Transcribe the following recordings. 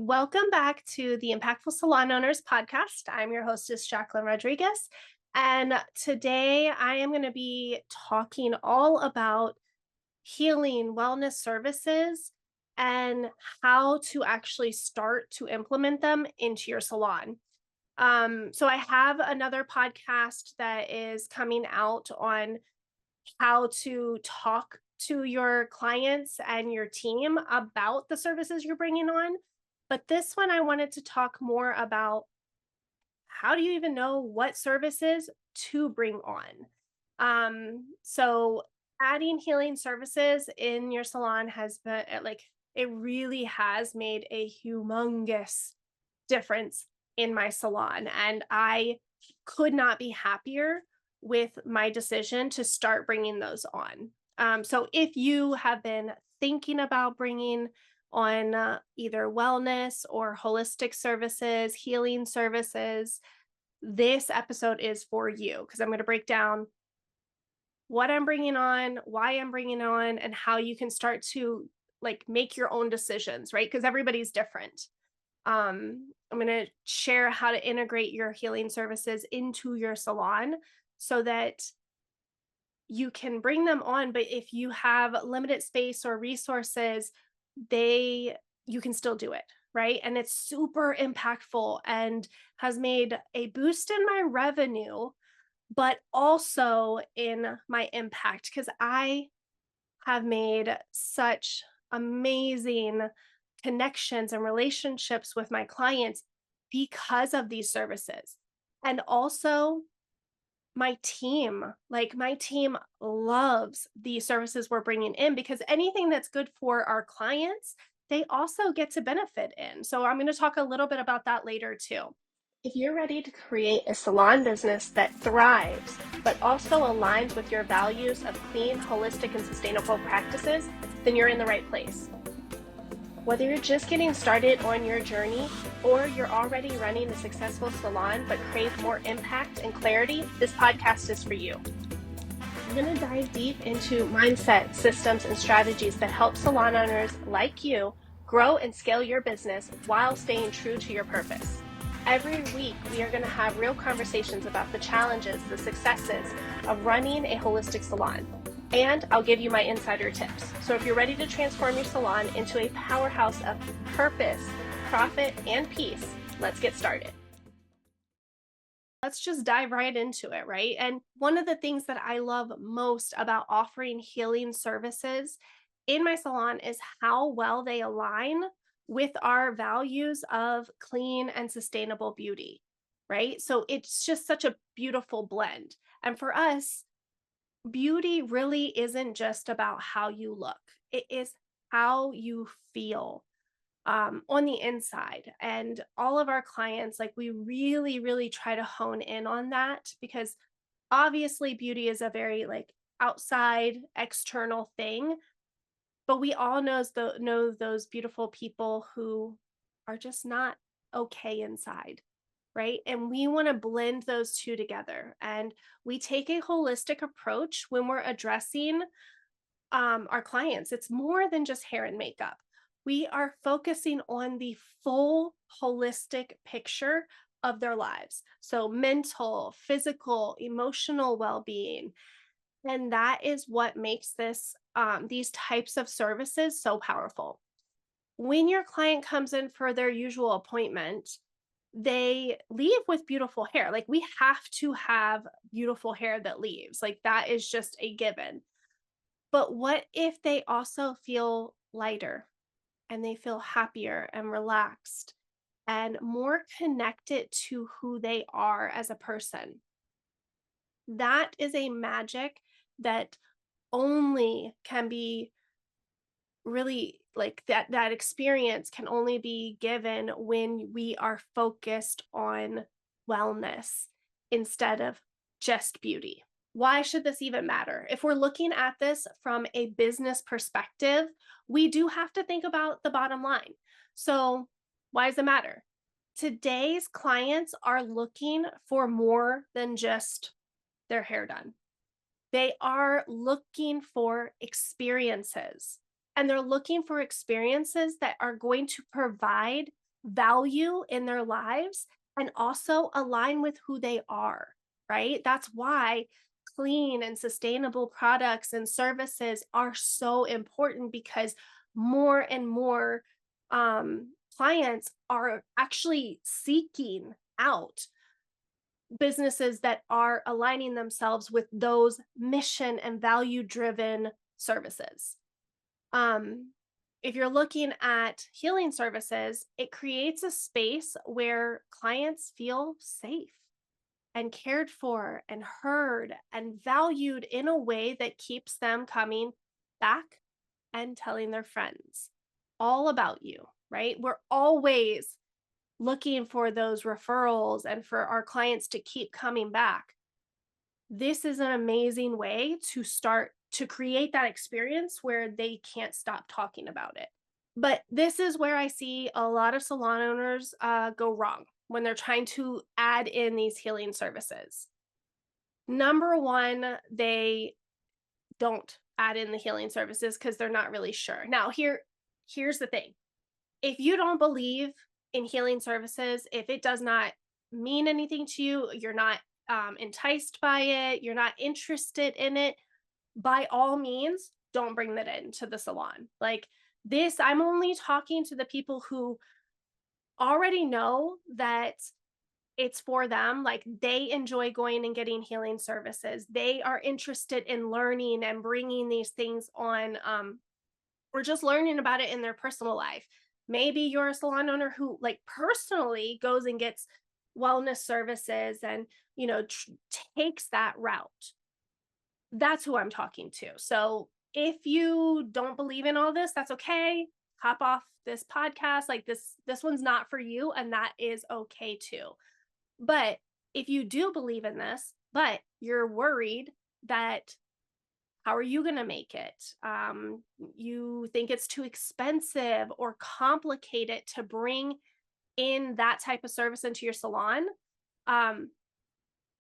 welcome back to the Impactful Salon Owners Podcast. I'm your hostess, Jacquelyn Rodriguez. And today I am going to be talking all about healing wellness services and how to actually start to implement them into your salon. So I have another podcast that is coming out on how to talk to your clients and your team about the services you're bringing on. But this one, I wanted to talk more about how do you even know what services to bring on? So adding healing services in your salon has been it really has made a humongous difference in my salon. And I could not be happier with my decision to start bringing those on. So if you have been thinking about bringing on either wellness or holistic services, healing services, this episode is for you because I'm going to break down what I'm bringing on, why I'm bringing on, and how you can start to make your own decisions, right? Because everybody's different. I'm going to share how to integrate your healing services into your salon so that you can bring them on. But if you have limited space or resources, you can still do it, right? And it's super impactful and has made a boost in my revenue, but also in my impact because I have made such amazing connections and relationships with my clients because of these services. And also my team loves the services we're bringing in because anything that's good for our clients, they also get to benefit in. So I'm going to talk a little bit about that later too. If you're ready to create a salon business that thrives, but also aligns with your values of clean, holistic, and sustainable practices, then you're in the right place. Whether you're just getting started on your journey or you're already running a successful salon but crave more impact and clarity, this podcast is for you. I'm going to dive deep into mindset, systems, and strategies that help salon owners like you grow and scale your business while staying true to your purpose. Every week, we are going to have real conversations about the challenges, the successes of running a holistic salon. And I'll give you my insider tips. So if you're ready to transform your salon into a powerhouse of purpose, profit, and peace, let's get started. Let's just dive right into it, right? And one of the things that I love most about offering healing services in my salon is how well they align with our values of clean and sustainable beauty, right? So it's just such a beautiful blend. And for us, beauty really isn't just about how you look, it is how you feel on the inside. And all of our clients, we really, really try to hone in on that because obviously beauty is a very outside, external thing. But we all know those beautiful people who are just not okay inside, right? And we want to blend those two together. And we take a holistic approach when we're addressing our clients. It's more than just hair and makeup. We are focusing on the full holistic picture of their lives. So mental, physical, emotional well-being. And that is what makes these types of services so powerful. When your client comes in for their usual appointment, they leave with beautiful hair. We have to have beautiful hair that leaves. That is just a given. But what if they also feel lighter and they feel happier and relaxed and more connected to who they are as a person? That is a magic that only can be really that experience can only be given when we are focused on wellness instead of just beauty. Why should this even matter? If we're looking at this from a business perspective, we do have to think about the bottom line. So why does it matter? Today's clients are looking for more than just their hair done. They are looking for experiences, and they're looking for experiences that are going to provide value in their lives and also align with who they are, right? That's why clean and sustainable products and services are so important because more and more clients are actually seeking out businesses that are aligning themselves with those mission and value driven services. Um, if you're looking at healing services, it creates a space where clients feel safe and cared for and heard and valued in a way that keeps them coming back and telling their friends all about you, right? We're always looking for those referrals and for our clients to keep coming back. This is an amazing way to start to create that experience where they can't stop talking about it. But this is where I see a lot of salon owners go wrong when they're trying to add in these healing services. Number one, they don't add in the healing services because they're not really sure. Now, here's the thing. If you don't believe in healing services, if it does not mean anything to you, you're not enticed by it, you're not interested in it, by all means, don't bring that into the salon. Like this, I'm only talking to the people who already know that it's for them. Like they enjoy going and getting healing services. They are interested in learning and bringing these things on, or just learning about it in their personal life. Maybe you're a salon owner who like personally goes and gets wellness services and, takes that route. That's who I'm talking to. So if you don't believe in all this, that's okay. Hop off this podcast. Like this one's not for you, and that is okay too. But if you do believe in this, but you're worried that how are you going to make it? You think it's too expensive or complicated to bring in that type of service into your salon. Um,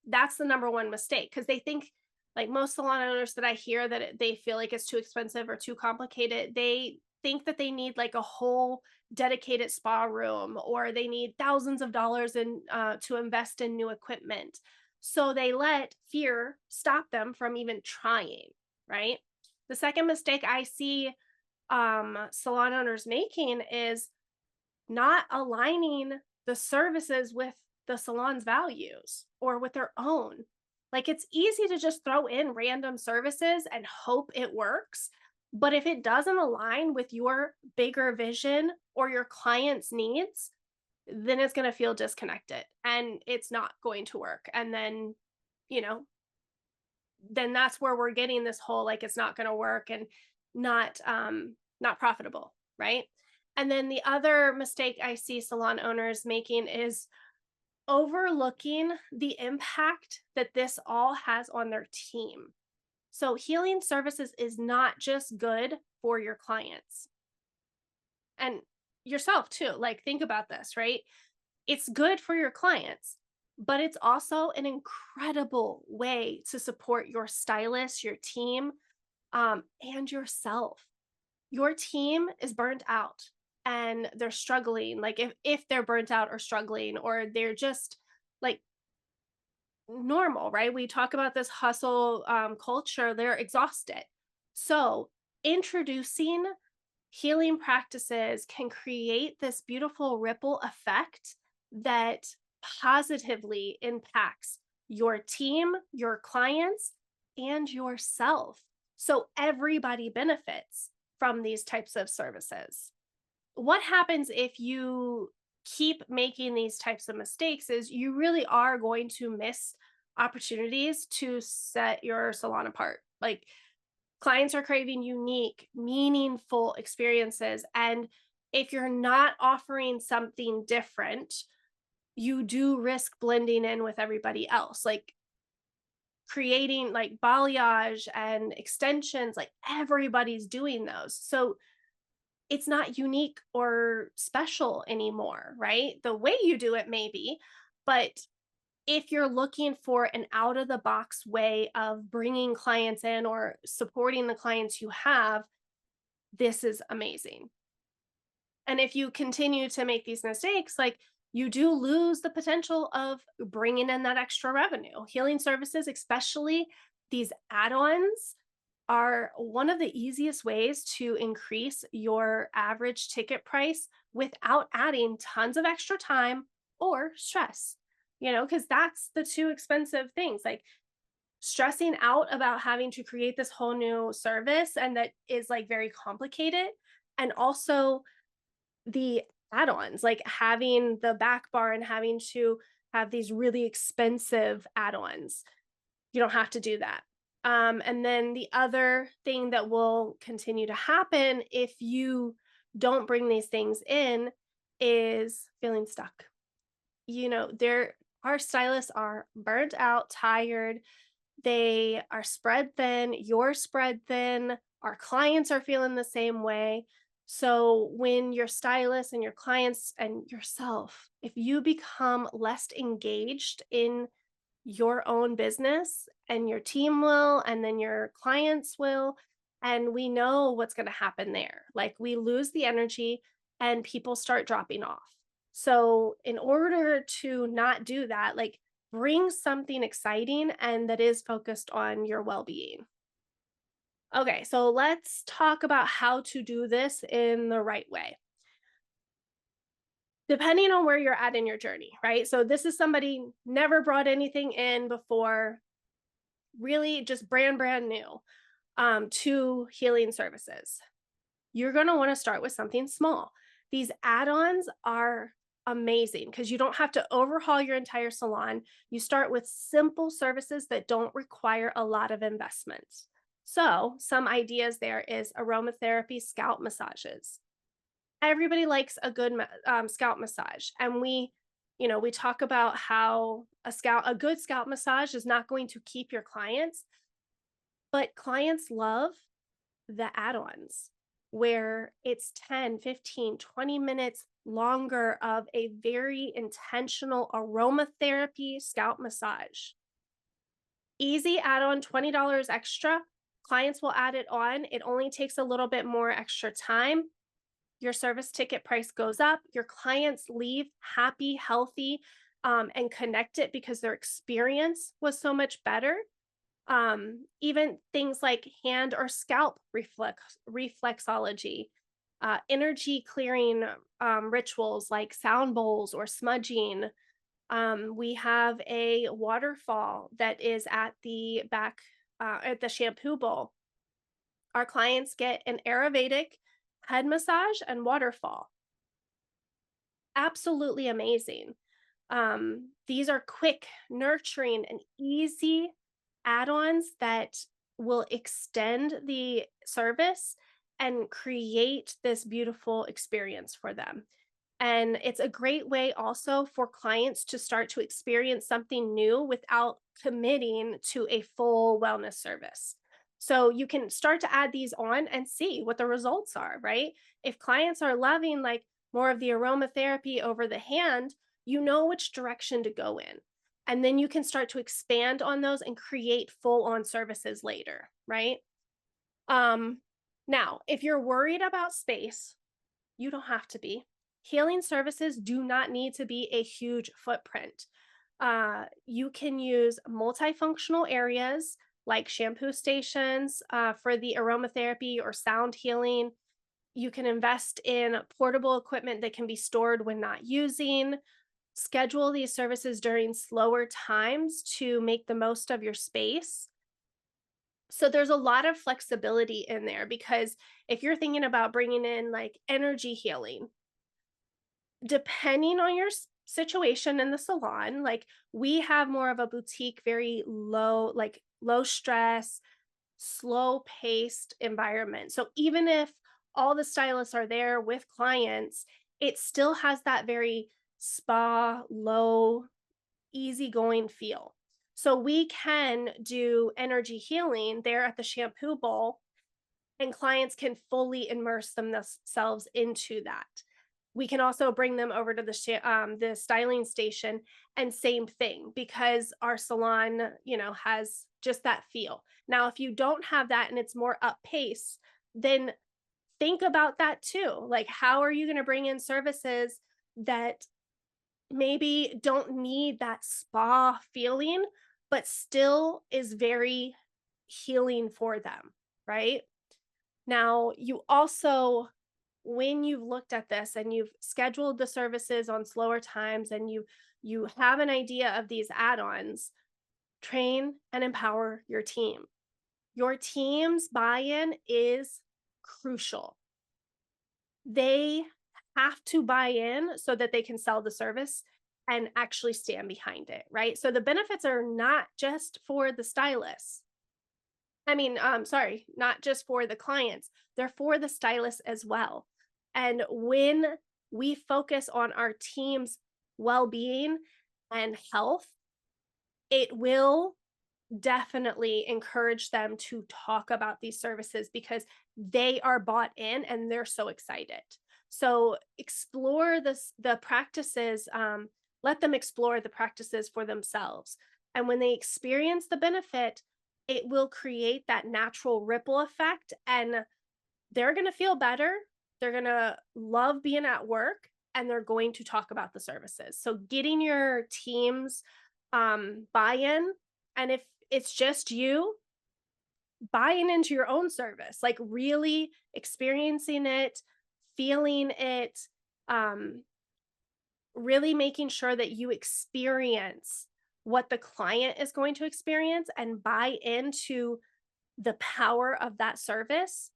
that's the number one mistake because they think, like most salon owners that I hear, that they feel like it's too expensive or too complicated. They think that they need like a whole dedicated spa room, or they need thousands of dollars in to invest in new equipment. So they let fear stop them from even trying, right? The second mistake I see salon owners making is not aligning the services with the salon's values or with their own. Like it's easy to just throw in random services and hope it works. But if it doesn't align with your bigger vision or your client's needs, then it's going to feel disconnected and it's not going to work. And then, you know, then that's where we're getting this whole like it's not going to work and not profitable, right? And then the other mistake I see salon owners making is overlooking the impact that this all has on their team. So healing services is not just good for your clients and yourself too. Like think about this, right? It's good for your clients, but it's also an incredible way to support your stylist, your team, and yourself. Your team is burnt out and they're struggling. Like if they're burnt out or struggling, or they're just like normal, right? We talk about this hustle culture, they're exhausted. So introducing healing practices can create this beautiful ripple effect that positively impacts your team, your clients, and yourself. So everybody benefits from these types of services. What happens if you keep making these types of mistakes is you really are going to miss opportunities to set your salon apart. Like clients are craving unique, meaningful experiences. And if you're not offering something different, you do risk blending in with everybody else. Like creating like balayage and extensions, like everybody's doing those. So it's not unique or special anymore, right? The way you do it maybe, but if you're looking for an out of the box way of bringing clients in or supporting the clients you have, this is amazing. And if you continue to make these mistakes, like you do lose the potential of bringing in that extra revenue. Healing services, especially these add ons, are one of the easiest ways to increase your average ticket price without adding tons of extra time or stress. Because that's the two expensive things, like stressing out about having to create this whole new service and that is like very complicated. And also the add-ons, like having the back bar and having to have these really expensive add-ons. You don't have to do that. And then the other thing that will continue to happen if you don't bring these things in is feeling stuck. There our stylists are burnt out, tired, they are spread thin, you're spread thin, our clients are feeling the same way. So when your stylist and your clients and yourself, if you become less engaged in your own business, and your team will, and then your clients will, and we know what's going to happen there. Like we lose the energy and people start dropping off. So in order to not do that, like bring something exciting and that is focused on your well-being. Okay, so let's talk about how to do this in the right way. Depending on where you're at in your journey, right? So this is somebody never brought anything in before, really just brand new, to healing services. You're going to want to start with something small. These add-ons are amazing because you don't have to overhaul your entire salon. You start with simple services that don't require a lot of investment. So some ideas there is aromatherapy scalp massages. Everybody likes a good scalp massage, and we talk about how a good scalp massage is not going to keep your clients, but clients love the add-ons where it's 10, 15, 20 minutes longer of a very intentional aromatherapy scalp massage. Easy add-on, $20 extra. Clients will add it on. It only takes a little bit more extra time. Your service ticket price goes up. Your clients leave happy, healthy, and connected because their experience was so much better. Even things like hand or scalp reflexology, energy clearing rituals like sound bowls or smudging. We have a waterfall that is at the back at the shampoo bowl. Our clients get an Ayurvedic head massage and waterfall. Absolutely amazing. These are quick, nurturing, and easy add-ons that will extend the service and create this beautiful experience for them. And it's a great way also for clients to start to experience something new without committing to a full wellness service. So you can start to add these on and see what the results are, right? If clients are loving like more of the aromatherapy over the hand, you know which direction to go in. And then you can start to expand on those and create full on services later, right? Um, Now, if you're worried about space, you don't have to be. Healing services do not need to be a huge footprint. You can use multifunctional areas like shampoo stations for the aromatherapy or sound healing. You can invest in portable equipment that can be stored when not using. Schedule these services during slower times to make the most of your space. So there's a lot of flexibility in there because if you're thinking about bringing in like energy healing, depending on your situation in the salon, like we have more of a boutique, very low, like low stress, slow paced environment. So even if all the stylists are there with clients, it still has that very spa, low, easygoing feel. So we can do energy healing there at the shampoo bowl, and clients can fully immerse themselves into that. We can also bring them over to the styling station, and same thing because our salon, has just that feel. Now, if you don't have that and it's more up pace, then think about that too. Like, how are you going to bring in services that maybe don't need that spa feeling, but still is very healing for them, right? Now, you also, when you've looked at this and you've scheduled the services on slower times and you have an idea of these add-ons, train and empower your team. Your team's buy-in is crucial. They have to buy in so that they can sell the service and actually stand behind it, right? So the benefits are not just for the stylists. Sorry, not just for the clients. They're for the stylists as well. And when we focus on our team's well-being and health, it will definitely encourage them to talk about these services because they are bought in and they're so excited. So explore the practices, let them explore the practices for themselves. And when they experience the benefit, it will create that natural ripple effect and they're going to feel better. They're going to love being at work and they're going to talk about the services. So getting your team's buy-in, and if it's just you, buying into your own service, like really experiencing it, feeling it, um, really making sure that you experience what the client is going to experience and buy into the power of that service,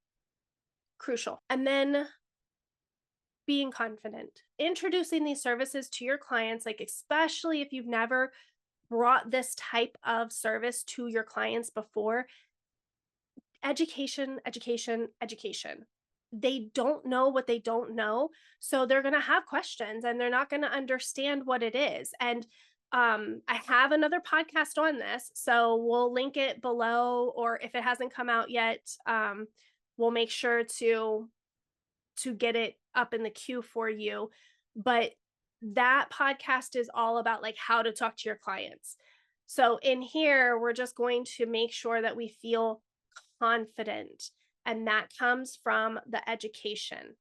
crucial. And then being confident, introducing these services to your clients, like especially if you've never brought this type of service to your clients before. Education, education, education. They don't know what they don't know. So they're going to have questions and they're not going to understand what it is. And I have another podcast on this. So we'll link it below, or if it hasn't come out yet, we'll make sure to get it up in the queue for you. But that podcast is all about like how to talk to your clients. So in here, we're just going to make sure that we feel confident, and that comes from the education.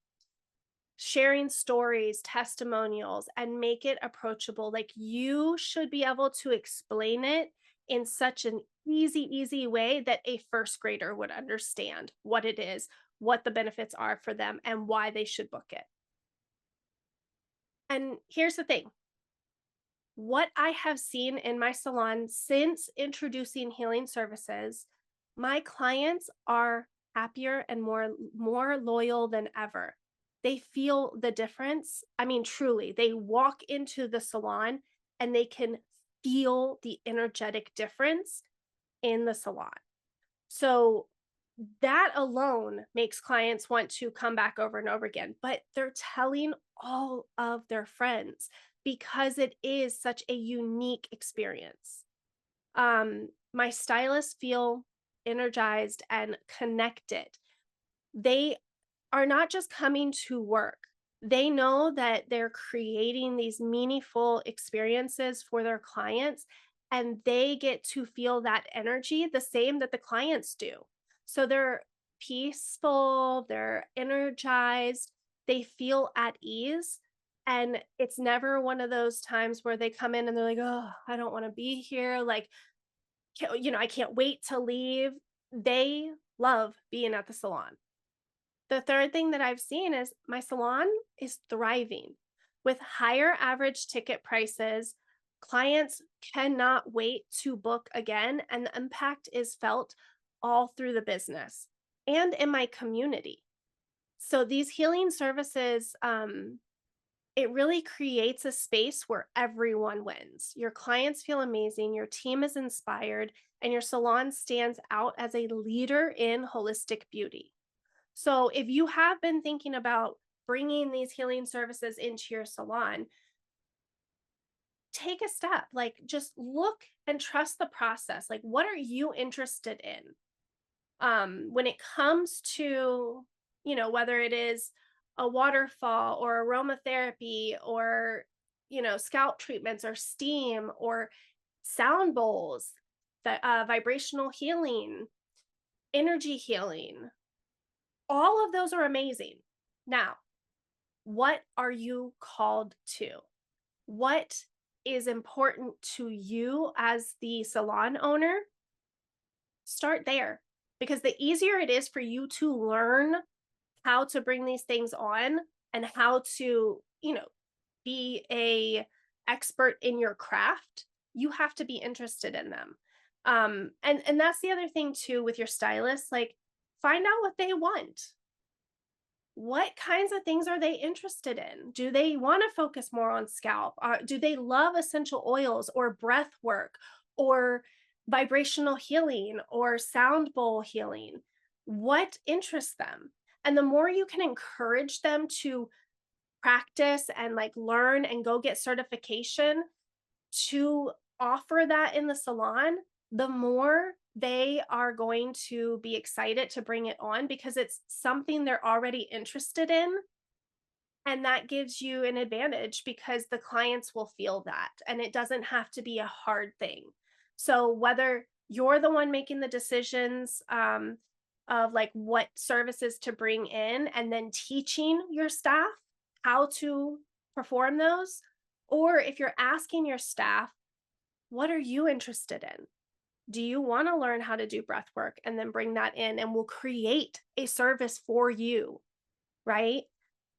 Sharing stories, testimonials, and make it approachable. Like you should be able to explain it in such an easy way that a first grader would understand what it is, what the benefits are for them, and why they should book it. And here's the thing. What I have seen in my salon since introducing healing services, my clients are happier and more loyal than ever. They feel the difference. I mean, truly, they walk into the salon and they can feel the energetic difference in the salon. So that alone makes clients want to come back over and over again, but they're telling all of their friends because it is such a unique experience. My stylists feel energized and connected. They are not just coming to work. They know that they're creating these meaningful experiences for their clients, and they get to feel that energy the same that the clients do. So they're peaceful, they're energized, they feel at ease. And it's never one of those times where they come in and they're like, oh, I don't want to be here. Like, I can't wait to leave. They love being at the salon. The third thing that I've seen is my salon is thriving with higher average ticket prices. Clients cannot wait to book again, and the impact is felt all through the business and in my community. So these healing services, it really creates a space where everyone wins. Your clients feel amazing, your team is inspired, and your salon stands out as a leader in holistic beauty. So if you have been thinking about bringing these healing services into your salon, take a step, like just look and trust the process. Like, what are you interested in? When it comes to, whether it is a waterfall or aromatherapy or, scalp treatments or steam or sound bowls, vibrational healing, energy healing, All of those are amazing. Now, what are you called to? What is important to you as the salon owner? Start there, because the easier it is for you to learn how to bring these things on and how to, be a expert in your craft, you have to be interested in them. And that's the other thing too with your stylist, like find out what they want. What kinds of things are they interested in? Do they want to focus more on scalp? Do they love essential oils or breath work or vibrational healing or sound bowl healing? What interests them? And the more you can encourage them to practice and like learn and go get certification to offer that in the salon, the more they are going to be excited to bring it on because it's something they're already interested in. And that gives you an advantage because the clients will feel that and it doesn't have to be a hard thing. So whether you're the one making the decisions of like what services to bring in and then teaching your staff how to perform those, or if you're asking your staff, what are you interested in? Do you want to learn how to do breath work and then bring that in and we'll create a service for you, right?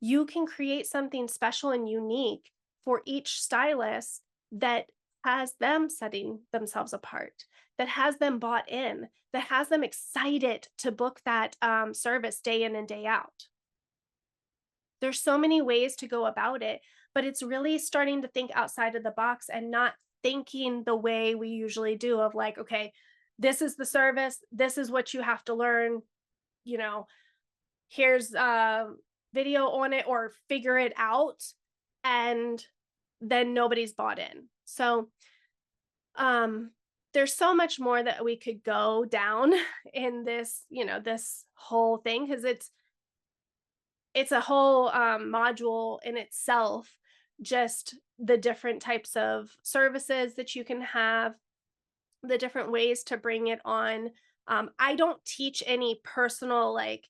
You can create something special and unique for each stylist that has them setting themselves apart, that has them bought in, that has them excited to book that service day in and day out. There's so many ways to go about it, but it's really starting to think outside of the box and not thinking the way we usually do of like, okay, this is the service, this is what you have to learn, here's a video on it or figure it out, and then nobody's bought in. So there's so much more that we could go down in this, this whole thing, because it's a whole module in itself, just the different types of services that you can have, the different ways to bring it on. I don't teach any personal, like,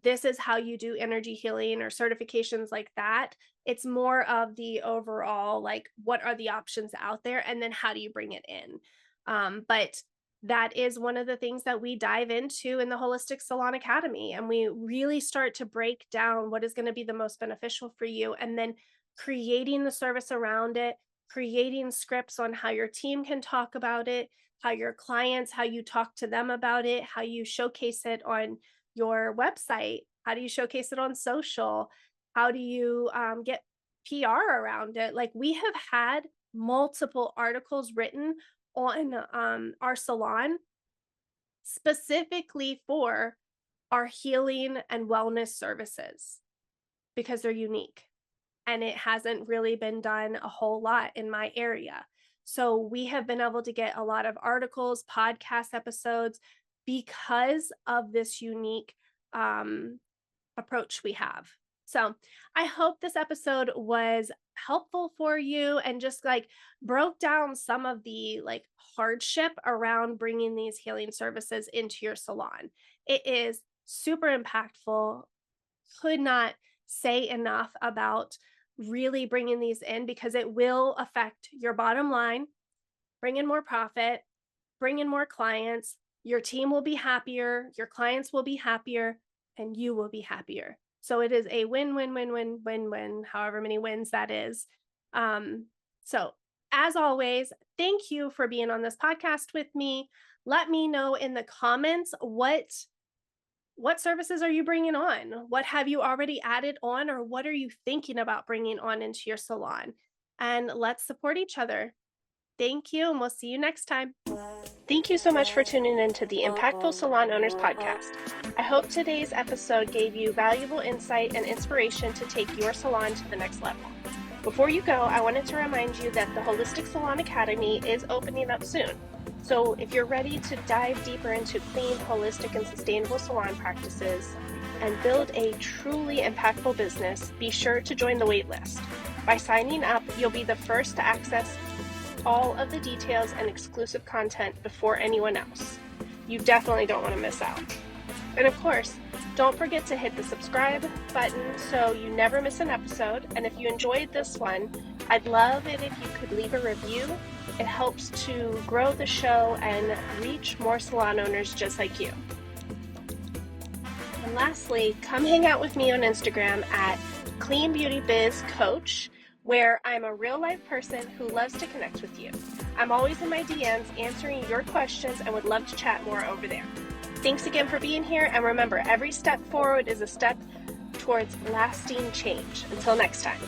this is how you do energy healing or certifications like that. It's more of the overall, like, what are the options out there? And then how do you bring it in? But that is one of the things that we dive into in the Holistic Salon Academy. And we really start to break down what is going to be the most beneficial for you. And then creating the service around it, creating scripts on how your team can talk about it, how your clients, how you talk to them about it, how you showcase it on your website, how do you showcase it on social, how do you get PR around it. Like, we have had multiple articles written on our salon specifically for our healing and wellness services because they're unique and it hasn't really been done a whole lot in my area. So we have been able to get a lot of articles, podcast episodes because of this unique approach we have. So I hope this episode was helpful for you and just like broke down some of the like hardship around bringing these healing services into your salon. It is super impactful. Could not say enough about really bringing these in because it will affect your bottom line, bring in more profit, bring in more clients. Your team will be happier, your clients will be happier, and you will be happier. So it is a win, win, win, win, win, win, however many wins that is. So as always, thank you for being on this podcast with me. Let me know in the comments what services are you bringing on? What have you already added on, or what are you thinking about bringing on into your salon? And let's support each other. Thank you, and we'll see you next time. Thank you so much for tuning in to the Impactful Salon Owners Podcast. I hope today's episode gave you valuable insight and inspiration to take your salon to the next level. Before you go, I wanted to remind you that the Holistic Salon Academy is opening up soon. So if you're ready to dive deeper into clean, holistic, and sustainable salon practices and build a truly impactful business, be sure to join the waitlist. By signing up, you'll be the first to access all of the details and exclusive content before anyone else. You definitely don't want to miss out. And of course, don't forget to hit the subscribe button so you never miss an episode. And if you enjoyed this one, I'd love it if you could leave a review. It helps to grow the show and reach more salon owners just like you. And lastly, come hang out with me on Instagram at Clean Beauty Biz Coach, where I'm a real life person who loves to connect with you. I'm always in my DMs answering your questions and would love to chat more over there. Thanks again for being here, and remember, every step forward is a step towards lasting change. Until next time.